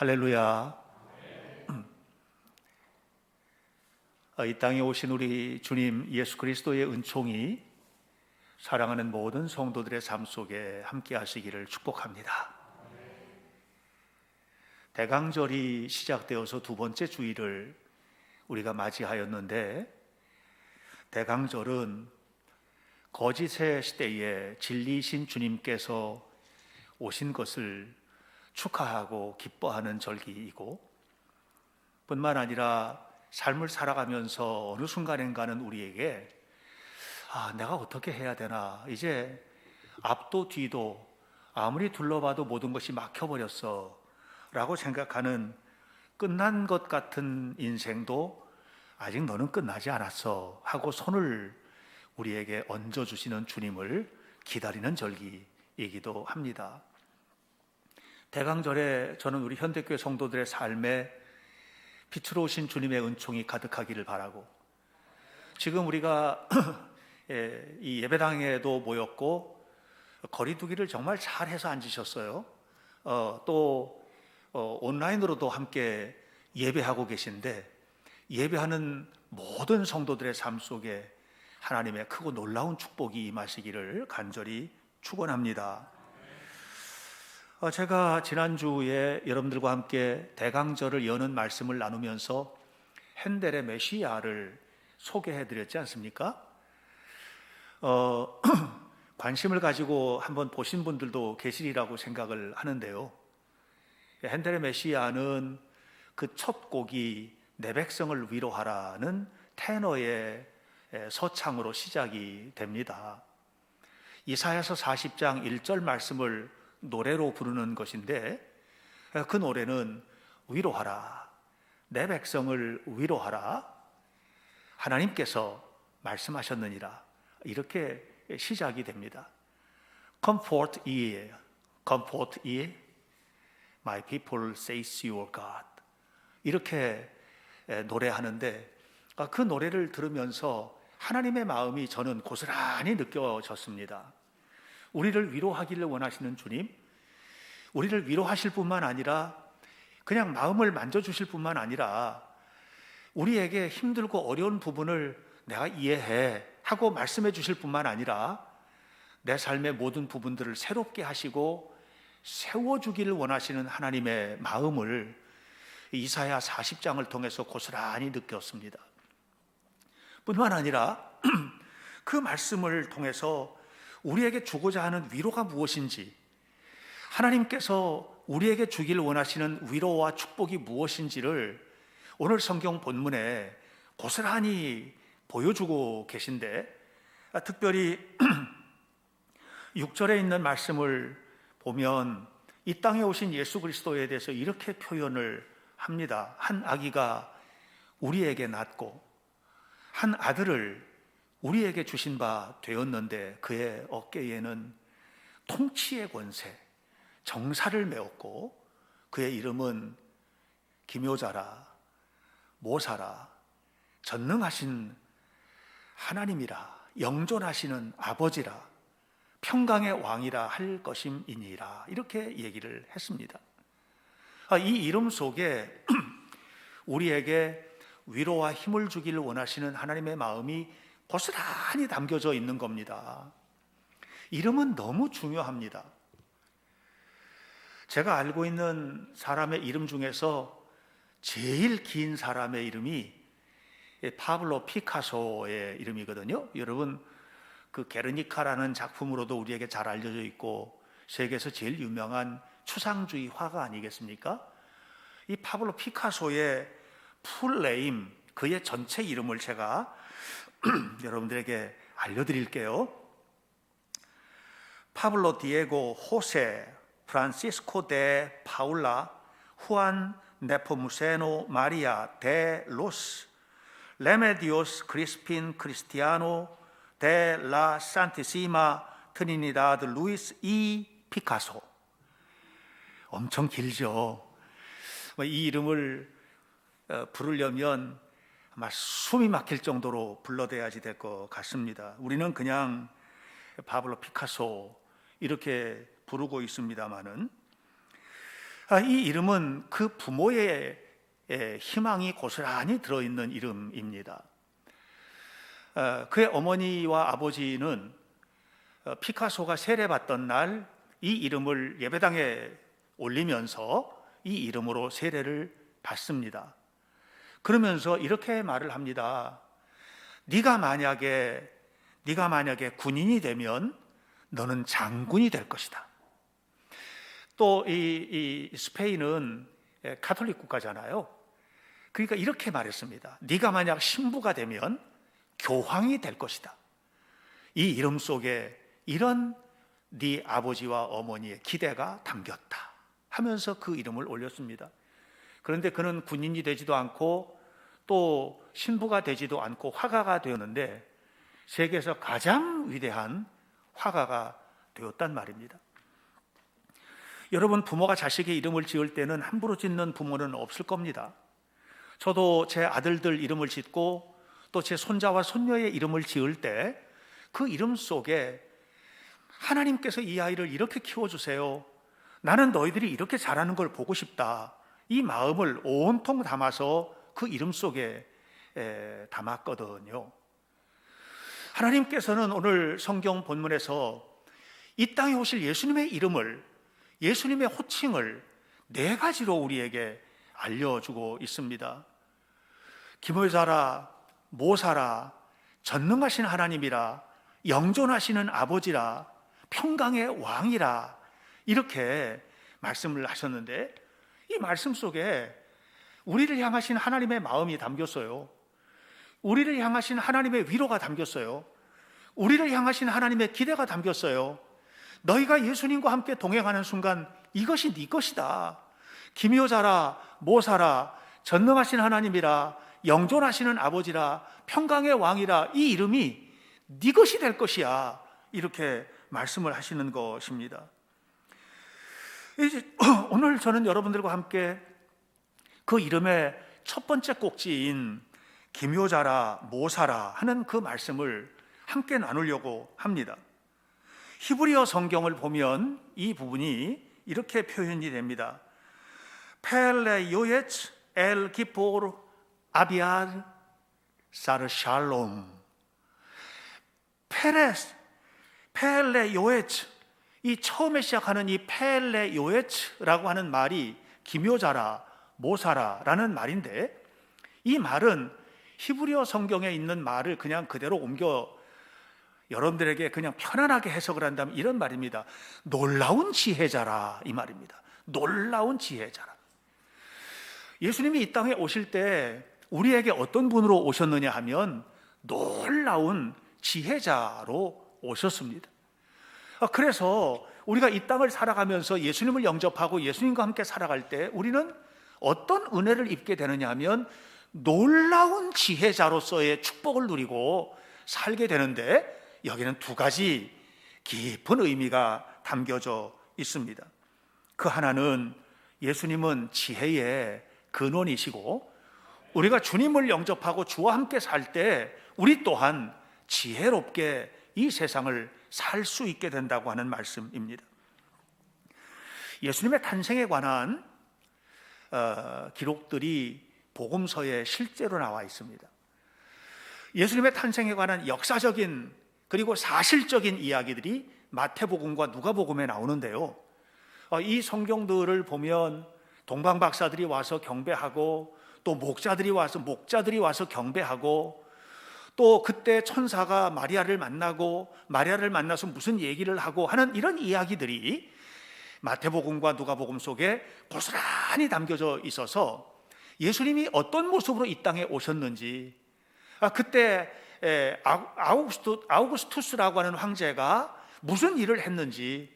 할렐루야. 이 땅에 오신 우리 주님 예수 그리스도의 은총이 사랑하는 모든 성도들의 삶 속에 함께 하시기를 축복합니다. 대강절이 시작되어서 두 번째 주일을 우리가 맞이하였는데, 대강절은 거짓의 시대에 진리이신 주님께서 오신 것을 축하하고 기뻐하는 절기이고, 뿐만 아니라 삶을 살아가면서 어느 순간인가는 우리에게 내가 어떻게 해야 되나, 이제 앞도 뒤도 아무리 둘러봐도 모든 것이 막혀버렸어 라고 생각하는 끝난 것 같은 인생도 아직 너는 끝나지 않았어 하고 손을 우리에게 얹어주시는 주님을 기다리는 절기이기도 합니다. 대강절에 저는 우리 현대교회 성도들의 삶에 빛으로 오신 주님의 은총이 가득하기를 바라고, 지금 우리가 이 예배당에도 모였고 거리두기를 정말 잘해서 앉으셨어요. 또 온라인으로도 함께 예배하고 계신데, 예배하는 모든 성도들의 삶 속에 하나님의 크고 놀라운 축복이 임하시기를 간절히 축원합니다. 제가 지난주에 여러분들과 함께 대강절을 여는 말씀을 나누면서 핸델의 메시아를 소개해드렸지 않습니까? 관심을 가지고 한번 보신 분들도 계시리라고 생각을 하는데요, 핸델의 메시아는 그 첫 곡이 내 백성을 위로하라는 테너의 서창으로 시작이 됩니다. 이사야서 40장 1절 말씀을 노래로 부르는 것인데, 그 노래는 위로하라, 내 백성을 위로하라, 하나님께서 말씀하셨느니라, 이렇게 시작이 됩니다. Comfort ye, comfort ye, my people says your God, 이렇게 노래하는데, 그 노래를 들으면서 하나님의 마음이 저는 고스란히 느껴졌습니다. 우리를 위로하기를 원하시는 주님, 우리를 위로하실 뿐만 아니라 그냥 마음을 만져주실 뿐만 아니라 우리에게 힘들고 어려운 부분을 내가 이해해 하고 말씀해 주실 뿐만 아니라 내 삶의 모든 부분들을 새롭게 하시고 세워주기를 원하시는 하나님의 마음을 이사야 40장을 통해서 고스란히 느꼈습니다. 뿐만 아니라 그 말씀을 통해서 우리에게 주고자 하는 위로가 무엇인지, 하나님께서 우리에게 주길 원하시는 위로와 축복이 무엇인지를 오늘 성경 본문에 고스란히 보여주고 계신데, 특별히 6절에 있는 말씀을 보면 이 땅에 오신 예수 그리스도에 대해서 이렇게 표현을 합니다. 한 아기가 우리에게 낳고 한 아들을 우리에게 주신 바 되었는데 그의 어깨에는 통치의 권세, 정사를 메었고 그의 이름은 기묘자라, 모사라, 전능하신 하나님이라, 영존하시는 아버지라, 평강의 왕이라 할 것임이니라, 이렇게 얘기를 했습니다. 이 이름 속에 우리에게 위로와 힘을 주기를 원하시는 하나님의 마음이 고스란히 담겨져 있는 겁니다. 이름은 너무 중요합니다. 제가 알고 있는 사람의 이름 중에서 제일 긴 사람의 이름이 파블로 피카소의 이름이거든요. 여러분, 그 게르니카라는 작품으로도 우리에게 잘 알려져 있고 세계에서 제일 유명한 추상주의 화가 아니겠습니까? 이 파블로 피카소의 풀네임, 그의 전체 이름을 제가 여러분들에게 알려드릴게요. 파블로 디에고 호세 프란시스코 데 파울라 후안 네포무세노 마리아 데 로스 레메디오스 크리스핀 크리스티아노 데 라 산티시마 트리니다드 루이스 이 피카소. 엄청 길죠. 이 이름을 부르려면 아마 숨이 막힐 정도로 불러대야지 될 것 같습니다. 우리는 그냥 파블로 피카소 이렇게 부르고 있습니다마는, 이 이름은 그 부모의 희망이 고스란히 들어있는 이름입니다. 그의 어머니와 아버지는 피카소가 세례받던 날 이 이름을 예배당에 올리면서 이 이름으로 세례를 받습니다. 그러면서 이렇게 말을 합니다. 네가 만약에 군인이 되면 너는 장군이 될 것이다. 또 이 스페인은 가톨릭 국가잖아요. 그러니까 이렇게 말했습니다. 네가 만약 신부가 되면 교황이 될 것이다. 이 이름 속에 이런 네 아버지와 어머니의 기대가 담겼다 하면서 그 이름을 올렸습니다. 그런데 그는 군인이 되지도 않고 또 신부가 되지도 않고 화가가 되었는데 세계에서 가장 위대한 화가가 되었단 말입니다. 여러분, 부모가 자식의 이름을 지을 때는 함부로 짓는 부모는 없을 겁니다. 저도 제 아들들 이름을 짓고 또 제 손자와 손녀의 이름을 지을 때 그 이름 속에 하나님께서 이 아이를 이렇게 키워주세요, 나는 너희들이 이렇게 자라는 걸 보고 싶다, 이 마음을 온통 담아서 그 이름 속에 담았거든요. 하나님께서는 오늘 성경 본문에서 이 땅에 오실 예수님의 이름을, 예수님의 호칭을 네 가지로 우리에게 알려주고 있습니다. 기묘자라, 모사라, 전능하신 하나님이라, 영존하시는 아버지라, 평강의 왕이라, 이렇게 말씀을 하셨는데 이 말씀 속에 우리를 향하신 하나님의 마음이 담겼어요. 우리를 향하신 하나님의 위로가 담겼어요. 우리를 향하신 하나님의 기대가 담겼어요. 너희가 예수님과 함께 동행하는 순간 이것이 네 것이다. 기묘자라, 모사라, 전능하신 하나님이라, 영존하시는 아버지라, 평강의 왕이라, 이 이름이 네 것이 될 것이야. 이렇게 말씀을 하시는 것입니다. 이제 오늘 저는 여러분들과 함께 그 이름의 첫 번째 꼭지인 기묘자라, 모사라 하는 그 말씀을 함께 나누려고 합니다. 히브리어 성경을 보면 이 부분이 이렇게 표현이 됩니다. 펠레 요에츠 엘 기포르 아비알 사르 샬롬. 펠레 요에츠, 이 처음에 시작하는 이 펠레 요에츠라고 하는 말이 기묘자라, 모사라라는 말인데, 이 말은 히브리어 성경에 있는 말을 그냥 그대로 옮겨 여러분들에게 그냥 편안하게 해석을 한다면 이런 말입니다. 놀라운 지혜자라, 이 말입니다. 놀라운 지혜자라. 예수님이 이 땅에 오실 때 우리에게 어떤 분으로 오셨느냐 하면 놀라운 지혜자로 오셨습니다. 그래서 우리가 이 땅을 살아가면서 예수님을 영접하고 예수님과 함께 살아갈 때 우리는 어떤 은혜를 입게 되느냐 하면 놀라운 지혜자로서의 축복을 누리고 살게 되는데, 여기는 두 가지 깊은 의미가 담겨져 있습니다. 그 하나는 예수님은 지혜의 근원이시고, 우리가 주님을 영접하고 주와 함께 살 때 우리 또한 지혜롭게 이 세상을 살 수 있게 된다고 하는 말씀입니다. 예수님의 탄생에 관한 기록들이 복음서에 실제로 나와 있습니다. 예수님의 탄생에 관한 역사적인 그리고 사실적인 이야기들이 마태복음과 누가복음에 나오는데요, 이 성경들을 보면 동방박사들이 와서 경배하고, 또 목자들이 와서 경배하고, 또 그때 천사가 마리아를 만나서 무슨 얘기를 하고 하는 이런 이야기들이 마태복음과 누가복음 속에 고스란히 담겨져 있어서 예수님이 어떤 모습으로 이 땅에 오셨는지, 그때 아우구스투스라고 하는 황제가 무슨 일을 했는지,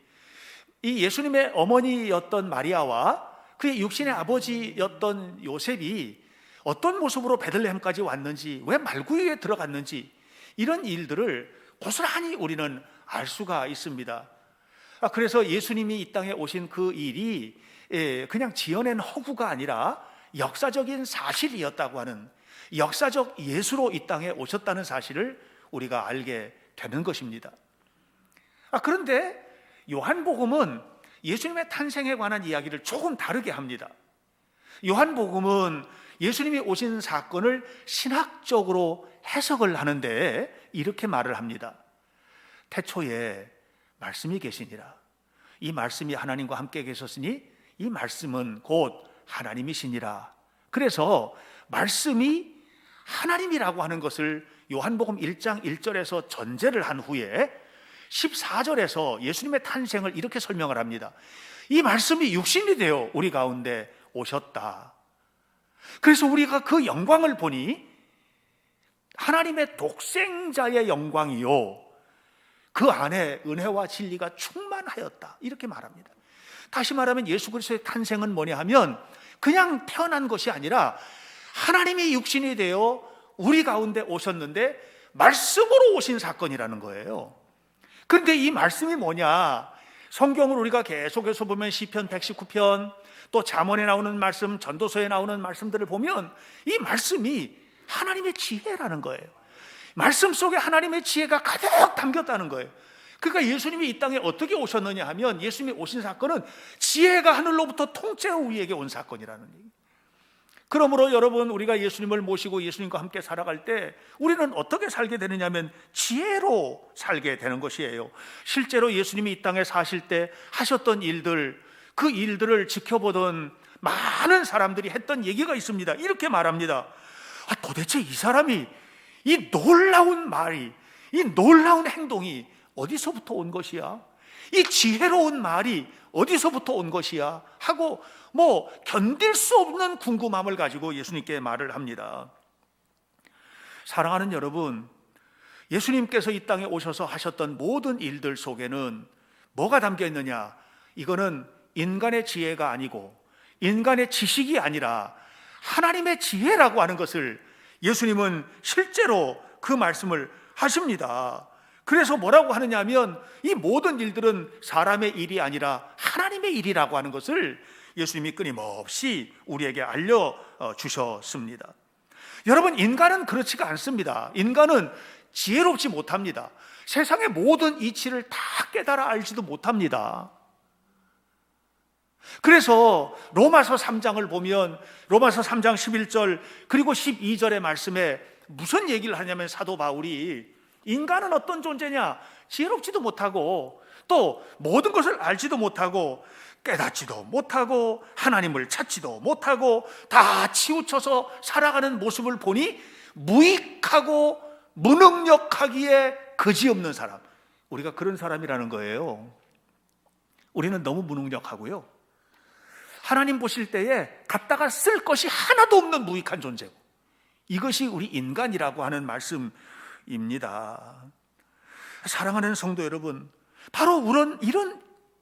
이 예수님의 어머니였던 마리아와 그의 육신의 아버지였던 요셉이 어떤 모습으로 베들레헴까지 왔는지, 왜 말구유에 들어갔는지, 이런 일들을 고스란히 우리는 알 수가 있습니다. 그래서 예수님이 이 땅에 오신 그 일이 그냥 지어낸 허구가 아니라 역사적인 사실이었다고 하는, 역사적 예수로 이 땅에 오셨다는 사실을 우리가 알게 되는 것입니다. 그런데 요한복음은 예수님의 탄생에 관한 이야기를 조금 다르게 합니다. 요한복음은 예수님이 오신 사건을 신학적으로 해석을 하는데 이렇게 말을 합니다. 태초에 말씀이 계시니라. 이 말씀이 하나님과 함께 계셨으니 이 말씀은 곧 하나님이시니라. 그래서 말씀이 하나님이라고 하는 것을 요한복음 1장 1절에서 전제를 한 후에 14절에서 예수님의 탄생을 이렇게 설명을 합니다. 이 말씀이 육신이 되어 우리 가운데 오셨다. 그래서 우리가 그 영광을 보니 하나님의 독생자의 영광이요, 그 안에 은혜와 진리가 충만하였다, 이렇게 말합니다. 다시 말하면 예수 그리스도의 탄생은 뭐냐 하면 그냥 태어난 것이 아니라 하나님이 육신이 되어 우리 가운데 오셨는데 말씀으로 오신 사건이라는 거예요. 그런데 이 말씀이 뭐냐? 성경을 우리가 계속해서 보면 시편 119편, 또 잠언에 나오는 말씀, 전도서에 나오는 말씀들을 보면 이 말씀이 하나님의 지혜라는 거예요. 말씀 속에 하나님의 지혜가 가득 담겼다는 거예요. 그러니까 예수님이 이 땅에 어떻게 오셨느냐 하면 예수님이 오신 사건은 지혜가 하늘로부터 통째로 우리에게 온 사건이라는 얘기예요. 그러므로 여러분, 우리가 예수님을 모시고 예수님과 함께 살아갈 때 우리는 어떻게 살게 되느냐 하면 지혜로 살게 되는 것이에요. 실제로 예수님이 이 땅에 사실 때 하셨던 일들, 그 일들을 지켜보던 많은 사람들이 했던 얘기가 있습니다. 이렇게 말합니다. 도대체 이 사람이 이 놀라운 말이, 이 놀라운 행동이 어디서부터 온 것이야? 이 지혜로운 말이 어디서부터 온 것이야? 하고 견딜 수 없는 궁금함을 가지고 예수님께 말을 합니다. 사랑하는 여러분, 예수님께서 이 땅에 오셔서 하셨던 모든 일들 속에는 뭐가 담겨 있느냐? 이거는 인간의 지혜가 아니고 인간의 지식이 아니라 하나님의 지혜라고 하는 것을 예수님은 실제로 그 말씀을 하십니다. 그래서 뭐라고 하느냐 하면 이 모든 일들은 사람의 일이 아니라 하나님의 일이라고 하는 것을 예수님이 끊임없이 우리에게 알려주셨습니다. 여러분, 인간은 그렇지가 않습니다. 인간은 지혜롭지 못합니다. 세상의 모든 이치를 다 깨달아 알지도 못합니다. 그래서 로마서 3장을 보면 로마서 3장 11절 그리고 12절의 말씀에 무슨 얘기를 하냐면 사도 바울이 인간은 어떤 존재냐? 지혜롭지도 못하고 또 모든 것을 알지도 못하고 깨닫지도 못하고 하나님을 찾지도 못하고 다 치우쳐서 살아가는 모습을 보니 무익하고 무능력하기에 그지없는 사람, 우리가 그런 사람이라는 거예요. 우리는 너무 무능력하고요, 하나님 보실 때에 갖다가 쓸 것이 하나도 없는 무익한 존재고, 이것이 우리 인간이라고 하는 말씀입니다. 사랑하는 성도 여러분, 바로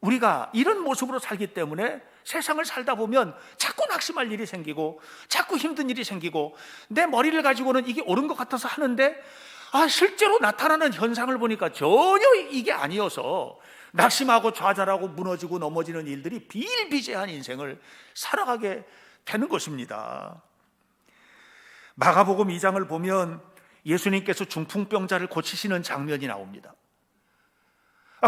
우리가 이런 모습으로 살기 때문에 세상을 살다 보면 자꾸 낙심할 일이 생기고 자꾸 힘든 일이 생기고 내 머리를 가지고는 이게 옳은 것 같아서 하는데 실제로 나타나는 현상을 보니까 전혀 이게 아니어서 낙심하고 좌절하고 무너지고 넘어지는 일들이 비일비재한 인생을 살아가게 되는 것입니다. 마가복음 2장을 보면 예수님께서 중풍병자를 고치시는 장면이 나옵니다.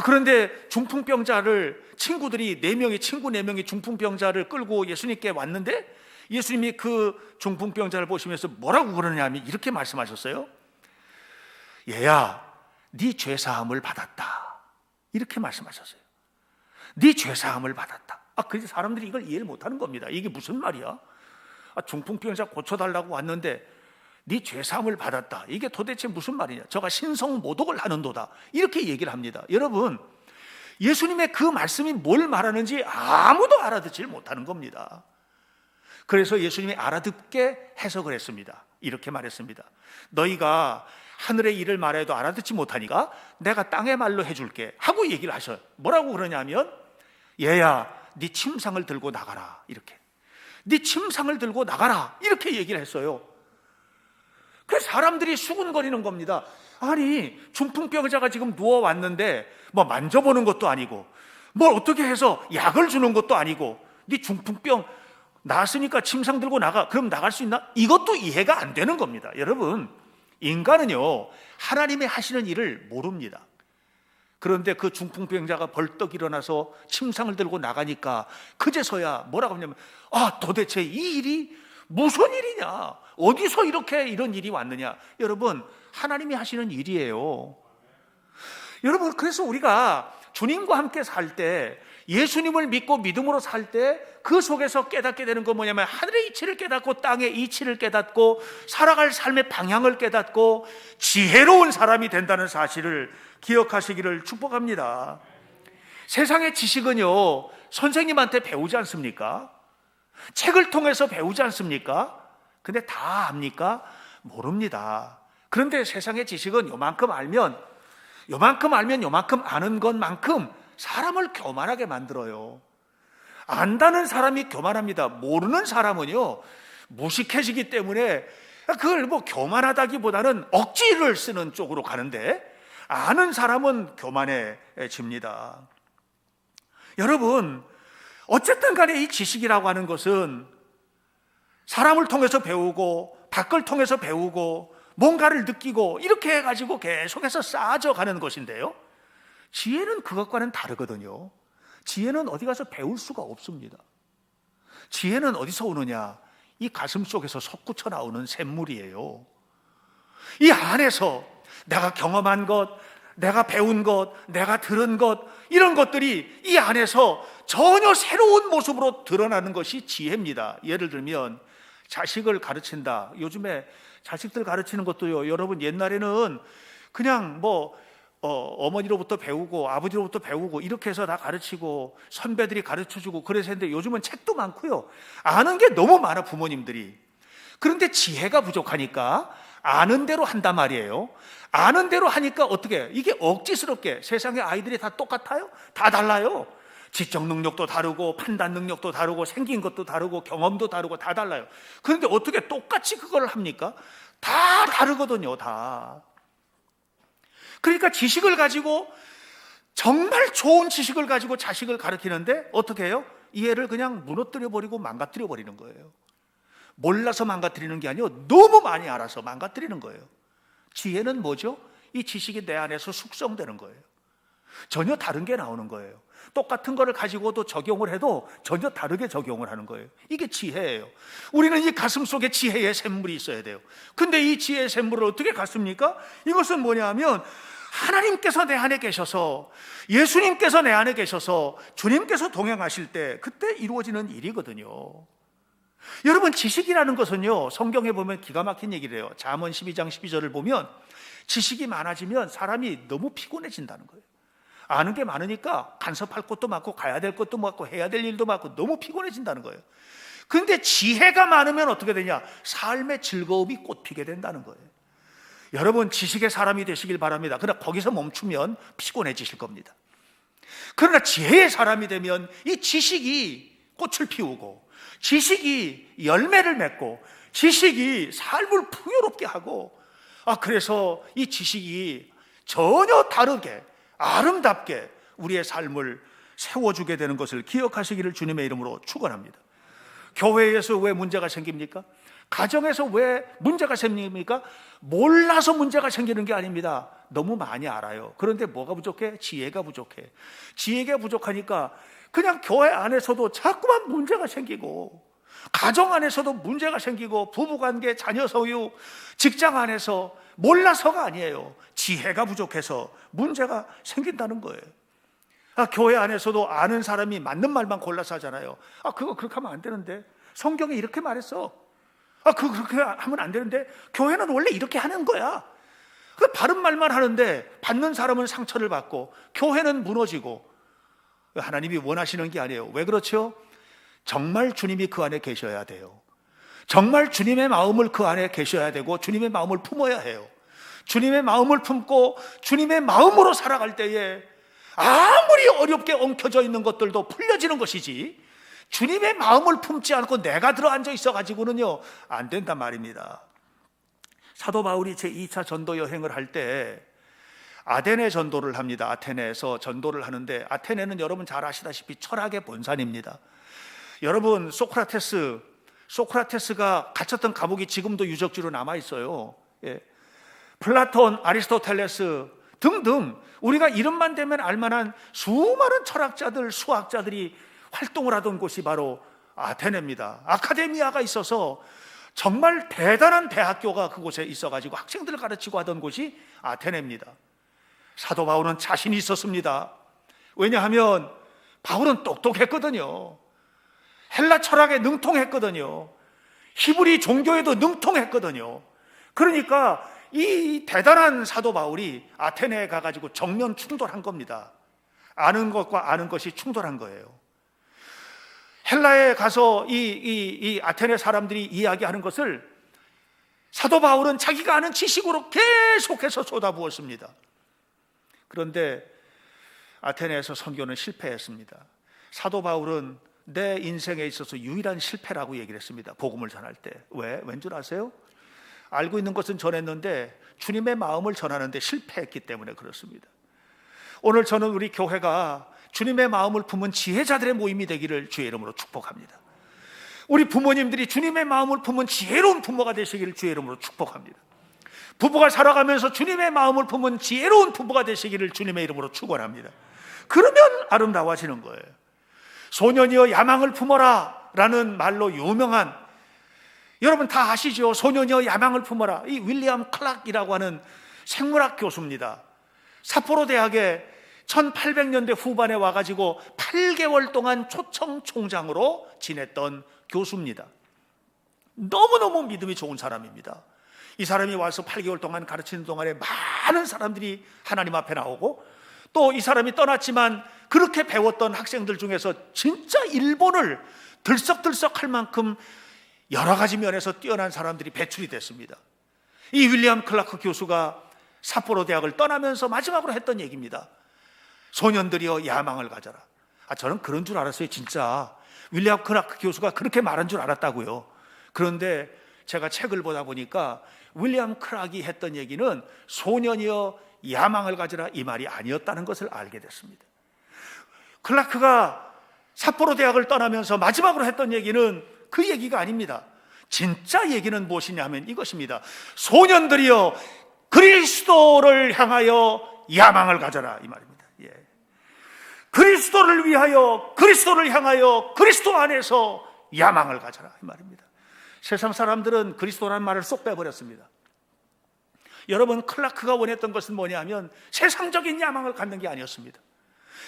그런데 중풍병자를 친구들이 친구 4명이 중풍병자를 끌고 예수님께 왔는데 예수님이 그 중풍병자를 보시면서 뭐라고 그러냐면 이렇게 말씀하셨어요. 얘야, 네 죄사함을 받았다, 이렇게 말씀하셨어요. 네 죄사함을 받았다. 그래서 사람들이 이걸 이해를 못하는 겁니다. 이게 무슨 말이야? 중풍병자 고쳐달라고 왔는데 네 죄사함을 받았다, 이게 도대체 무슨 말이냐? 저가 신성모독을 하는도다, 이렇게 얘기를 합니다. 여러분, 예수님의 그 말씀이 뭘 말하는지 아무도 알아듣질 못하는 겁니다. 그래서 예수님이 알아듣게 해석을 했습니다. 이렇게 말했습니다. 너희가 하늘의 일을 말해도 알아듣지 못하니까 내가 땅의 말로 해줄게 하고 얘기를 하셔요. 뭐라고 그러냐면 얘야, 네 침상을 들고 나가라, 이렇게. 네 침상을 들고 나가라, 이렇게 얘기를 했어요. 그 사람들이 수군거리는 겁니다. 아니, 중풍병자가 지금 누워왔는데 만져보는 것도 아니고 뭘 어떻게 해서 약을 주는 것도 아니고 네 중풍병 나았으니까 침상 들고 나가, 그럼 나갈 수 있나? 이것도 이해가 안 되는 겁니다. 여러분, 인간은요 하나님이 하시는 일을 모릅니다. 그런데 그 중풍병자가 벌떡 일어나서 침상을 들고 나가니까 그제서야 뭐라고 하냐면, 도대체 이 일이 무슨 일이냐, 어디서 이런 일이 왔느냐. 여러분, 하나님이 하시는 일이에요. 여러분, 그래서 우리가 주님과 함께 살 때, 예수님을 믿고 믿음으로 살 때 그 속에서 깨닫게 되는 건 뭐냐면, 하늘의 이치를 깨닫고 땅의 이치를 깨닫고 살아갈 삶의 방향을 깨닫고 지혜로운 사람이 된다는 사실을 기억하시기를 축복합니다. 세상의 지식은요, 선생님한테 배우지 않습니까? 책을 통해서 배우지 않습니까? 근데 다 압니까? 모릅니다. 그런데 세상의 지식은 요만큼 알면 요만큼 아는 것만큼 사람을 교만하게 만들어요. 안다는 사람이 교만합니다. 모르는 사람은요, 무식해지기 때문에 그걸 교만하다기보다는 억지를 쓰는 쪽으로 가는데, 아는 사람은 교만해집니다. 여러분, 어쨌든 간에 이 지식이라고 하는 것은 사람을 통해서 배우고 밖을 통해서 배우고 뭔가를 느끼고 이렇게 해가지고 계속해서 쌓아져 가는 것인데요, 지혜는 그것과는 다르거든요. 지혜는 어디 가서 배울 수가 없습니다. 지혜는 어디서 오느냐? 이 가슴 속에서 솟구쳐 나오는 샘물이에요. 이 안에서 내가 경험한 것, 내가 배운 것, 내가 들은 것, 이런 것들이 이 안에서 전혀 새로운 모습으로 드러나는 것이 지혜입니다. 예를 들면 자식을 가르친다. 요즘에 자식들 가르치는 것도요, 여러분, 옛날에는 그냥 어머니로부터 배우고 아버지로부터 배우고 이렇게 해서 다 가르치고 선배들이 가르쳐주고 그래서 했는데, 요즘은 책도 많고요, 아는 게 너무 많아, 부모님들이. 그런데 지혜가 부족하니까 아는 대로 한단 말이에요. 아는 대로 하니까 어떻게, 이게 억지스럽게, 세상의 아이들이 다 똑같아요? 다 달라요. 지적 능력도 다르고 판단 능력도 다르고 생긴 것도 다르고 경험도 다르고 다 달라요. 그런데 어떻게 똑같이 그걸 합니까? 다 다르거든요, 다. 그러니까 지식을 가지고, 정말 좋은 지식을 가지고 자식을 가르치는데 어떻게 해요? 이 애를 그냥 무너뜨려 버리고 망가뜨려 버리는 거예요. 몰라서 망가뜨리는 게 아니고 너무 많이 알아서 망가뜨리는 거예요. 지혜는 뭐죠? 이 지식이 내 안에서 숙성되는 거예요. 전혀 다른 게 나오는 거예요. 똑같은 거를 가지고도 적용을 해도 전혀 다르게 적용을 하는 거예요. 이게 지혜예요. 우리는 이 가슴 속에 지혜의 샘물이 있어야 돼요. 근데 이 지혜의 샘물을 어떻게 갖습니까? 이것은 뭐냐면, 하나님께서 내 안에 계셔서, 예수님께서 내 안에 계셔서, 주님께서 동행하실 때 그때 이루어지는 일이거든요. 여러분, 지식이라는 것은요, 성경에 보면 기가 막힌 얘기를 해요. 잠언 12장 12절을 보면 지식이 많아지면 사람이 너무 피곤해진다는 거예요. 아는 게 많으니까 간섭할 것도 많고 가야 될 것도 많고 해야 될 일도 많고 너무 피곤해진다는 거예요. 그런데 지혜가 많으면 어떻게 되냐? 삶의 즐거움이 꽃피게 된다는 거예요. 여러분, 지식의 사람이 되시길 바랍니다. 그러나 거기서 멈추면 피곤해지실 겁니다. 그러나 지혜의 사람이 되면 이 지식이 꽃을 피우고, 지식이 열매를 맺고, 지식이 삶을 풍요롭게 하고, 그래서 이 지식이 전혀 다르게 아름답게 우리의 삶을 세워주게 되는 것을 기억하시기를 주님의 이름으로 축원합니다. 교회에서 왜 문제가 생깁니까? 가정에서 왜 문제가 생깁니까? 몰라서 문제가 생기는 게 아닙니다. 너무 많이 알아요. 그런데 뭐가 부족해? 지혜가 부족해. 지혜가 부족하니까 그냥 교회 안에서도 자꾸만 문제가 생기고, 가정 안에서도 문제가 생기고, 부부관계, 자녀 소유, 직장 안에서 몰라서가 아니에요. 지혜가 부족해서 문제가 생긴다는 거예요. 교회 안에서도 아는 사람이 맞는 말만 골라서 하잖아요. 그거 그렇게 하면 안 되는데, 성경에 이렇게 말했어. 그렇게 하면 안 되는데, 교회는 원래 이렇게 하는 거야. 바른 말만 하는데 받는 사람은 상처를 받고 교회는 무너지고. 하나님이 원하시는 게 아니에요. 왜 그렇죠? 정말 주님이 그 안에 계셔야 돼요. 정말 주님의 마음을 그 안에 계셔야 되고, 주님의 마음을 품어야 해요. 주님의 마음을 품고 주님의 마음으로 살아갈 때에 아무리 어렵게 엉켜져 있는 것들도 풀려지는 것이지, 주님의 마음을 품지 않고 내가 들어앉아 있어가지고는요, 안 된단 말입니다. 사도 바울이 제2차 전도 여행을 할 때 아테네 전도를 합니다. 아테네에서 전도를 하는데, 아테네는 여러분 잘 아시다시피 철학의 본산입니다. 여러분, 소크라테스가 갇혔던 감옥이 지금도 유적지로 남아 있어요. 플라톤, 아리스토텔레스 등등 우리가 이름만 대면 알만한 수많은 철학자들, 수학자들이 활동을 하던 곳이 바로 아테네입니다. 아카데미아가 있어서 정말 대단한 대학교가 그곳에 있어가지고 학생들을 가르치고 하던 곳이 아테네입니다. 사도 바울은 자신이 있었습니다. 왜냐하면 바울은 똑똑했거든요. 헬라 철학에 능통했거든요. 히브리 종교에도 능통했거든요. 그러니까 이 대단한 사도 바울이 아테네에 가가지고 정면 충돌한 겁니다. 아는 것과 아는 것이 충돌한 거예요. 헬라에 가서 이 아테네 사람들이 이야기하는 것을 사도 바울은 자기가 아는 지식으로 계속해서 쏟아부었습니다. 그런데 아테네에서 선교는 실패했습니다. 사도 바울은 내 인생에 있어서 유일한 실패라고 얘기를 했습니다. 복음을 전할 때. 왠 줄 아세요? 알고 있는 것은 전했는데 주님의 마음을 전하는데 실패했기 때문에 그렇습니다. 오늘 저는 우리 교회가 주님의 마음을 품은 지혜자들의 모임이 되기를 주의 이름으로 축복합니다. 우리 부모님들이 주님의 마음을 품은 지혜로운 부모가 되시기를 주의 이름으로 축복합니다. 부부가 살아가면서 주님의 마음을 품은 지혜로운 부부가 되시기를 주님의 이름으로 축원합니다. 그러면 아름다워지는 거예요. 소년이여 야망을 품어라 라는 말로 유명한, 여러분 다 아시죠? 소년이여 야망을 품어라. 이 윌리엄 클락이라고 하는 생물학 교수입니다. 삿포로 대학에 1800년대 후반에 와가지고 8개월 동안 초청 총장으로 지냈던 교수입니다. 너무너무 믿음이 좋은 사람입니다. 이 사람이 와서 8개월 동안 가르치는 동안에 많은 사람들이 하나님 앞에 나오고, 또 이 사람이 떠났지만 그렇게 배웠던 학생들 중에서 진짜 일본을 들썩들썩할 만큼 여러 가지 면에서 뛰어난 사람들이 배출이 됐습니다. 이 윌리엄 클라크 교수가 삿포로 대학을 떠나면서 마지막으로 했던 얘기입니다. 소년들이여 야망을 가져라. 저는 그런 줄 알았어요. 진짜 윌리엄 클라크 교수가 그렇게 말한 줄 알았다고요. 그런데 제가 책을 보다 보니까 윌리엄 클락이 했던 얘기는 소년이여 야망을 가져라 이 말이 아니었다는 것을 알게 됐습니다. 클라크가 삿포로 대학을 떠나면서 마지막으로 했던 얘기는 그 얘기가 아닙니다. 진짜 얘기는 무엇이냐면 이것입니다. 소년들이여 그리스도를 향하여 야망을 가져라 이 말입니다. 그리스도를 위하여, 그리스도를 향하여 그리스도 안에서 야망을 가져라 이 말입니다. 세상 사람들은 그리스도라는 말을 쏙 빼버렸습니다. 여러분, 클라크가 원했던 것은 뭐냐면 세상적인 야망을 갖는 게 아니었습니다.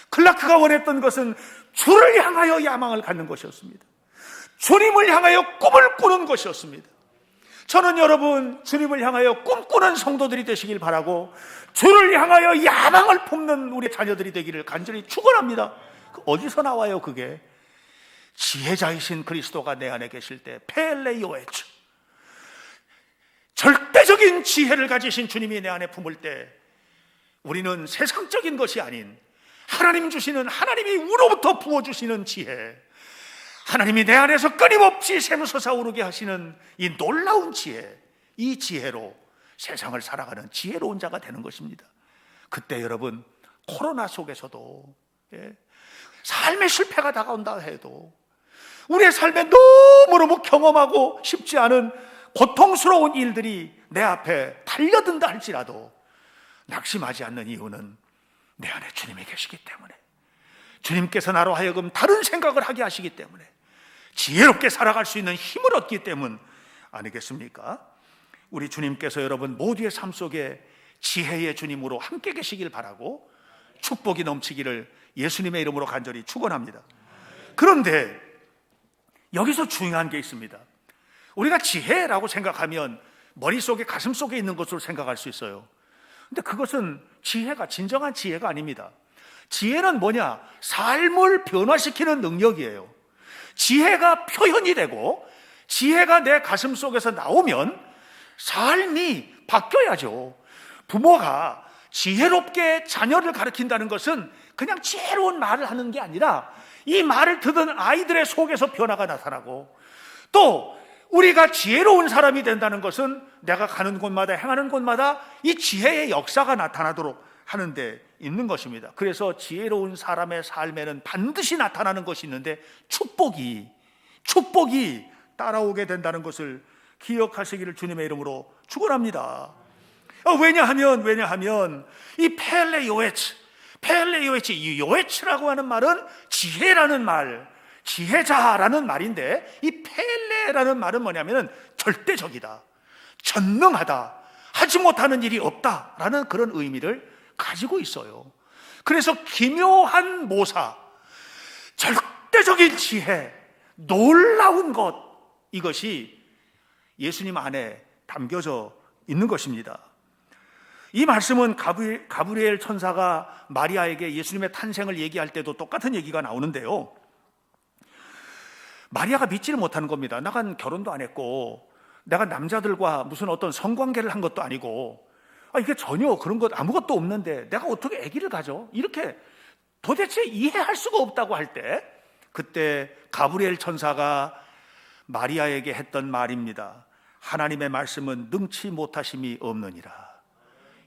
클라크가 원했던 것은 주를 향하여 야망을 갖는 것이었습니다. 주님을 향하여 꿈을 꾸는 것이었습니다. 저는 여러분 주님을 향하여 꿈꾸는 성도들이 되시길 바라고 주를 향하여 야망을 품는 우리 자녀들이 되기를 간절히 축원합니다. 어디서 나와요 그게? 지혜자이신 그리스도가 내 안에 계실 때, 펠레요에츠, 절대적인 지혜를 가지신 주님이 내 안에 품을 때 우리는 세상적인 것이 아닌 하나님 주시는, 하나님이 우로부터 부어주시는 지혜, 하나님이 내 안에서 끊임없이 샘솟아오르게 하시는 이 놀라운 지혜, 이 지혜로 세상을 살아가는 지혜로운 자가 되는 것입니다. 그때 여러분 코로나 속에서도 삶의 실패가 다가온다 해도, 우리의 삶에 너무너무 경험하고 싶지 않은 고통스러운 일들이 내 앞에 달려든다 할지라도 낙심하지 않는 이유는 내 안에 주님이 계시기 때문에, 주님께서 나로 하여금 다른 생각을 하게 하시기 때문에, 지혜롭게 살아갈 수 있는 힘을 얻기 때문 아니겠습니까? 우리 주님께서 여러분 모두의 삶 속에 지혜의 주님으로 함께 계시길 바라고 축복이 넘치기를 예수님의 이름으로 간절히 축원합니다. 그런데 여기서 중요한 게 있습니다. 우리가 지혜라고 생각하면 머릿속에, 가슴속에 있는 것으로 생각할 수 있어요. 근데 그것은 지혜가, 진정한 지혜가 아닙니다. 지혜는 뭐냐? 삶을 변화시키는 능력이에요. 지혜가 표현이 되고 지혜가 내 가슴 속에서 나오면 삶이 바뀌어야죠. 부모가 지혜롭게 자녀를 가르친다는 것은 그냥 지혜로운 말을 하는 게 아니라 이 말을 듣는 아이들의 속에서 변화가 나타나고, 또 우리가 지혜로운 사람이 된다는 것은 내가 가는 곳마다, 행하는 곳마다 이 지혜의 역사가 나타나도록 하는 데 있는 것입니다. 그래서 지혜로운 사람의 삶에는 반드시 나타나는 것이 있는데 축복이 따라오게 된다는 것을 기억하시기를 주님의 이름으로 축원합니다. 왜냐하면 이 펠레 요에츠, 이 요에츠라고 하는 말은 지혜라는 말, 지혜자라는 말인데, 이 펠레라는 말은 뭐냐면 절대적이다, 전능하다, 하지 못하는 일이 없다라는 그런 의미를 가지고 있어요. 그래서 기묘한 모사, 절대적인 지혜, 놀라운 것, 이것이 예수님 안에 담겨져 있는 것입니다. 이 말씀은 가브리엘 천사가 마리아에게 예수님의 탄생을 얘기할 때도 똑같은 얘기가 나오는데요, 마리아가 믿지를 못하는 겁니다. 나간 결혼도 안 했고, 내가 남자들과 무슨 어떤 성관계를 한 것도 아니고, 이게 전혀 그런 것 아무것도 없는데 내가 어떻게 아기를 가져? 이렇게 도대체 이해할 수가 없다고 할 때, 그때 가브리엘 천사가 마리아에게 했던 말입니다. 하나님의 말씀은 능치 못하심이 없느니라.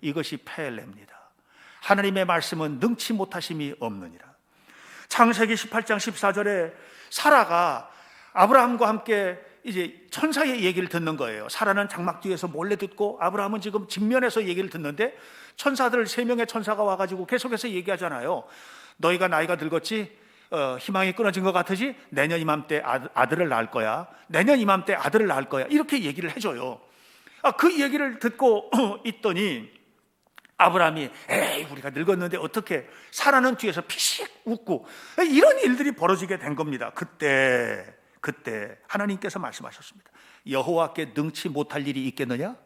이것이 펠레입니다. 하나님의 말씀은 능치 못하심이 없느니라. 창세기 18장 14절에 사라가 아브라함과 함께 이제 천사의 얘기를 듣는 거예요. 사라는 장막 뒤에서 몰래 듣고, 아브라함은 지금 직면해서 얘기를 듣는데, 천사들 3명의 천사가 와가지고 계속해서 얘기하잖아요. 너희가 나이가 늙었지? 희망이 끊어진 것 같으지? 내년 이맘때 아들을 낳을 거야. 내년 이맘때 아들을 낳을 거야. 이렇게 얘기를 해줘요. 그 얘기를 듣고 있더니 아브라함이 에이, 우리가 늙었는데 어떻게, 사라는 뒤에서 피식 웃고, 이런 일들이 벌어지게 된 겁니다. 그때 하나님께서 말씀하셨습니다. 여호와께 능치 못할 일이 있겠느냐?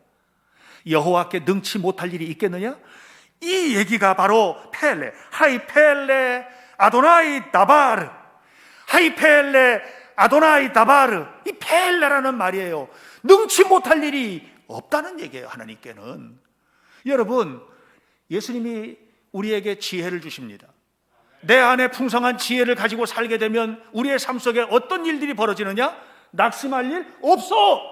여호와께 능치 못할 일이 있겠느냐? 이 얘기가 바로 펠레, 하이 펠레 아도나이 다바르, 하이 펠레 아도나이 다바르, 이 펠레라는 말이에요. 능치 못할 일이 없다는 얘기예요. 하나님께는. 여러분, 예수님이 우리에게 지혜를 주십니다. 내 안에 풍성한 지혜를 가지고 살게 되면 우리의 삶 속에 어떤 일들이 벌어지느냐? 낙심할 일 없어.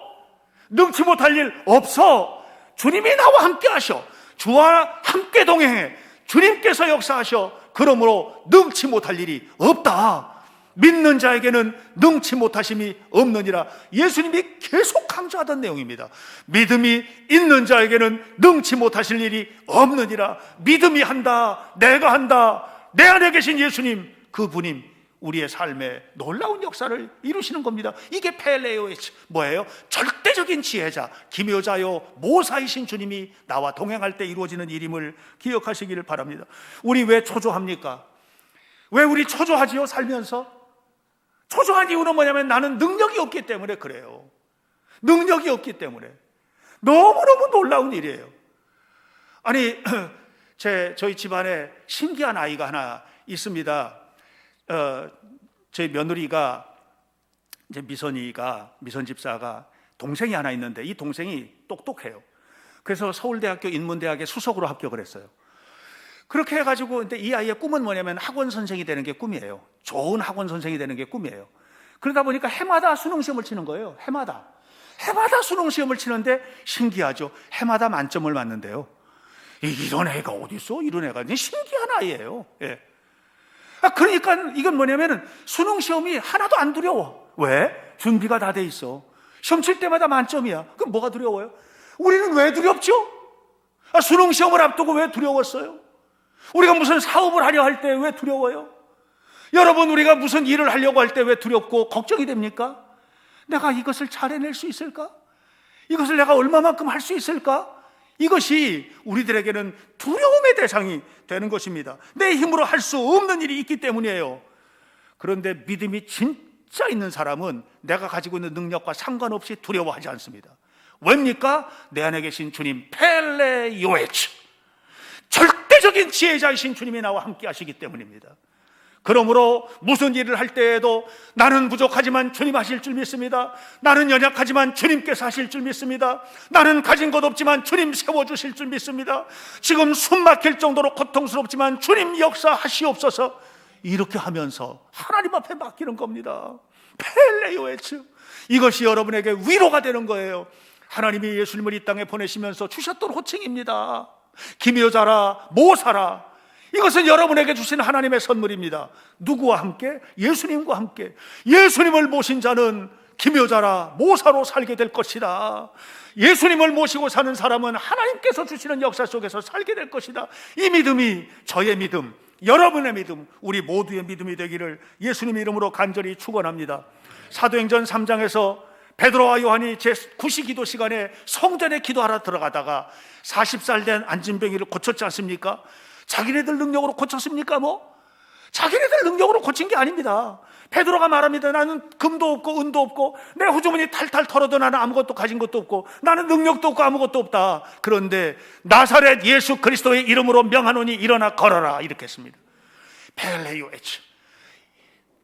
능치 못할 일 없어. 주님이 나와 함께 하셔. 주와 함께 동행해. 주님께서 역사하셔. 그러므로 능치 못할 일이 없다. 믿는 자에게는 능치 못하심이 없느니라. 예수님이 계속 강조하던 내용입니다. 믿음이 있는 자에게는 능치 못하실 일이 없느니라. 믿음이 한다, 내가 한다, 내 안에 계신 예수님, 그분이 우리의 삶에 놀라운 역사를 이루시는 겁니다. 이게 펠레오의 뭐예요? 절대적인 지혜자, 기묘자요 모사이신 주님이 나와 동행할 때 이루어지는 일임을 기억하시기를 바랍니다. 우리 왜 초조합니까? 왜 우리 초조하지요? 살면서 초조한 이유는 뭐냐면 나는 능력이 없기 때문에 그래요. 능력이 없기 때문에. 너무너무 놀라운 일이에요. 아니, 저희 집안에 신기한 아이가 하나 있습니다. 저희 며느리가, 이제 미선 집사가 동생이 하나 있는데, 이 동생이 똑똑해요. 그래서 서울대학교 인문대학에 수석으로 합격을 했어요. 그렇게 해가지고, 근데 이 아이의 꿈은 뭐냐면 학원 선생이 되는 게 꿈이에요. 좋은 학원 선생이 되는 게 꿈이에요. 그러다 보니까 해마다 수능시험을 치는 거예요. 해마다 수능시험을 치는데 신기하죠. 해마다 만점을 맞는데요. 이런 애가 어디 있어? 이런 애가 신기한 아이예요. 예. 그러니까 이건 뭐냐면은 수능시험이 하나도 안 두려워. 왜? 준비가 다 돼 있어. 시험 칠 때마다 만점이야. 그럼 뭐가 두려워요? 우리는 왜 두렵죠? 수능시험을 앞두고 왜 두려웠어요? 우리가 무슨 사업을 하려 할 때 왜 두려워요? 여러분, 우리가 무슨 일을 하려고 할 때 왜 두렵고 걱정이 됩니까? 내가 이것을 잘 해낼 수 있을까? 이것을 내가 얼마만큼 할 수 있을까? 이것이 우리들에게는 두려움의 대상이 되는 것입니다. 내 힘으로 할 수 없는 일이 있기 때문이에요. 그런데 믿음이 진짜 있는 사람은 내가 가지고 있는 능력과 상관없이 두려워하지 않습니다. 왜입니까? 내 안에 계신 주님, 펠레 요에츠, 절대적인 지혜자이신 주님이 나와 함께 하시기 때문입니다. 그러므로 무슨 일을 할 때에도 나는 부족하지만 주님 하실 줄 믿습니다. 나는 연약하지만 주님께서 하실 줄 믿습니다. 나는 가진 것 없지만 주님 세워주실 줄 믿습니다. 지금 숨 막힐 정도로 고통스럽지만 주님 역사하시옵소서. 이렇게 하면서 하나님 앞에 맡기는 겁니다. 펠레요에츠, 이것이 여러분에게 위로가 되는 거예요. 하나님이 예수님을 이 땅에 보내시면서 주셨던 호칭입니다. 기묘자라, 모사라. 이것은 여러분에게 주신 하나님의 선물입니다. 누구와 함께? 예수님과 함께. 예수님을 모신 자는 기묘자라 모사로 살게 될 것이다. 예수님을 모시고 사는 사람은 하나님께서 주시는 역사 속에서 살게 될 것이다. 이 믿음이 저의 믿음, 여러분의 믿음, 우리 모두의 믿음이 되기를 예수님 이름으로 간절히 축원합니다. 사도행전 3장에서 베드로와 요한이 제9시 기도 시간에 성전에 기도하러 들어가다가 40살 된 안진뱅이를 고쳤지 않습니까? 자기네들 능력으로 고쳤습니까? 자기네들 능력으로 고친 게 아닙니다. 베드로가 말합니다. 나는 금도 없고 은도 없고 내 호주머니 탈탈 털어도 나는 아무것도 가진 것도 없고 나는 능력도 없고 아무것도 없다. 그런데 나사렛 예수 그리스도의 이름으로 명하노니 일어나 걸어라, 이렇게 했습니다. 펠레요에츠.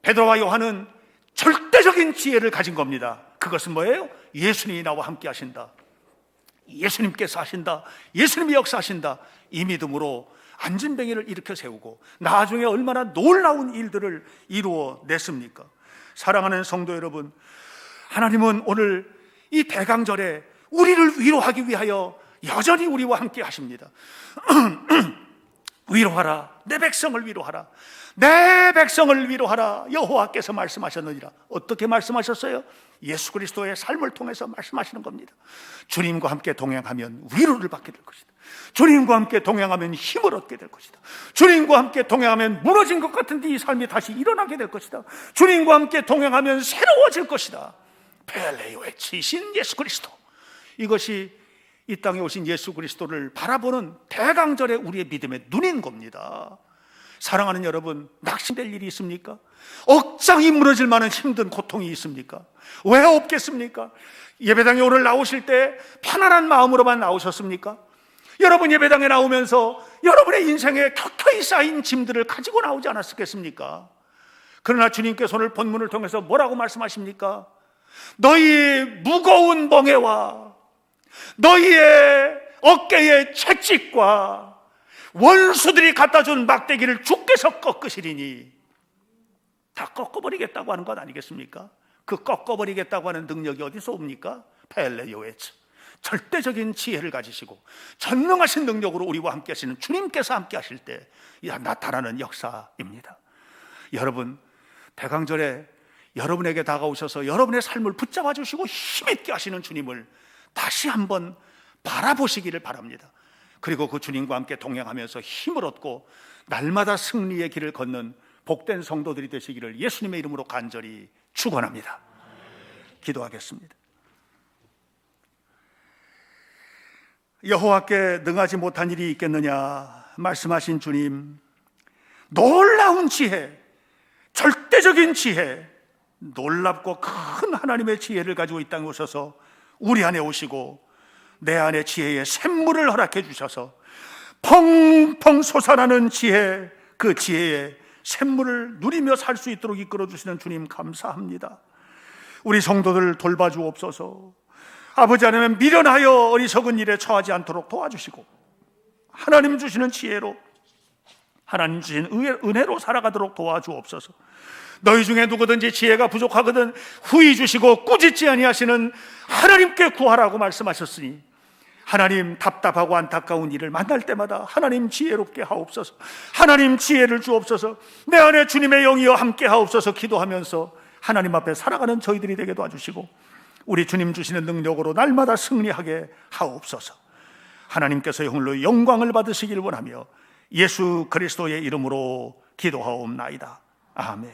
베드로와 요한은 절대적인 지혜를 가진 겁니다. 그것은 뭐예요? 예수님이 나와 함께 하신다, 예수님께서 하신다, 예수님이 역사하신다. 이 믿음으로 안진뱅이를 일으켜 세우고 나중에 얼마나 놀라운 일들을 이루어냈습니까? 사랑하는 성도 여러분, 하나님은 오늘 이 대강절에 우리를 위로하기 위하여 여전히 우리와 함께 하십니다. 위로하라, 내 백성을 위로하라, 내 백성을 위로하라. 여호와께서 말씀하셨느니라. 어떻게 말씀하셨어요? 예수 그리스도의 삶을 통해서 말씀하시는 겁니다. 주님과 함께 동행하면 위로를 받게 될 것이다. 주님과 함께 동행하면 힘을 얻게 될 것이다. 주님과 함께 동행하면 무너진 것 같은 이 삶이 다시 일어나게 될 것이다. 주님과 함께 동행하면 새로워질 것이다. 펠레요의 치신 예수 그리스도, 이것이 이 땅에 오신 예수 그리스도를 바라보는 대강절의 우리의 믿음의 눈인 겁니다. 사랑하는 여러분, 낙심될 일이 있습니까? 억장이 무너질 만한 힘든 고통이 있습니까? 왜 없겠습니까? 예배당에 오늘 나오실 때 편안한 마음으로만 나오셨습니까? 여러분 예배당에 나오면서 여러분의 인생에 켜켜이 쌓인 짐들을 가지고 나오지 않았겠습니까? 그러나 주님께서 오늘 본문을 통해서 뭐라고 말씀하십니까? 너희 무거운 멍에와 너희의 어깨의 채찍과 원수들이 갖다 준 막대기를 주께서 꺾으시리니. 다 꺾어버리겠다고 하는 것 아니겠습니까? 그 꺾어버리겠다고 하는 능력이 어디서 옵니까? 펠레요에츠. 절대적인 지혜를 가지시고 전능하신 능력으로 우리와 함께 하시는 주님께서 함께 하실 때 나타나는 역사입니다. 여러분, 대강절에 여러분에게 다가오셔서 여러분의 삶을 붙잡아 주시고 힘있게 하시는 주님을 다시 한번 바라보시기를 바랍니다. 그리고 그 주님과 함께 동행하면서 힘을 얻고 날마다 승리의 길을 걷는 복된 성도들이 되시기를 예수님의 이름으로 간절히 축원합니다. 기도하겠습니다. 여호와께 능하지 못한 일이 있겠느냐 말씀하신 주님, 놀라운 지혜, 절대적인 지혜, 놀랍고 큰 하나님의 지혜를 가지고 이 땅에 오셔서 우리 안에 오시고 내 안에 지혜의 샘물을 허락해 주셔서 펑펑 솟아나는 지혜, 그 지혜의 샘물을 누리며 살 수 있도록 이끌어 주시는 주님 감사합니다. 우리 성도들 돌봐주옵소서. 아버지 하나님, 미련하여 어리석은 일에 처하지 않도록 도와주시고 하나님 주시는 지혜로, 하나님 주신 은혜로 살아가도록 도와주옵소서. 너희 중에 누구든지 지혜가 부족하거든 후히 주시고 꾸짖지 아니하시는 하나님께 구하라고 말씀하셨으니 하나님, 답답하고 안타까운 일을 만날 때마다 하나님 지혜롭게 하옵소서. 하나님 지혜를 주옵소서. 내 안에 주님의 영이여 함께 하옵소서. 기도하면서 하나님 앞에 살아가는 저희들이 되게 도와주시고 우리 주님 주시는 능력으로 날마다 승리하게 하옵소서. 하나님께서 홀로 영광을 받으시길 원하며 예수 그리스도의 이름으로 기도하옵나이다. 아멘.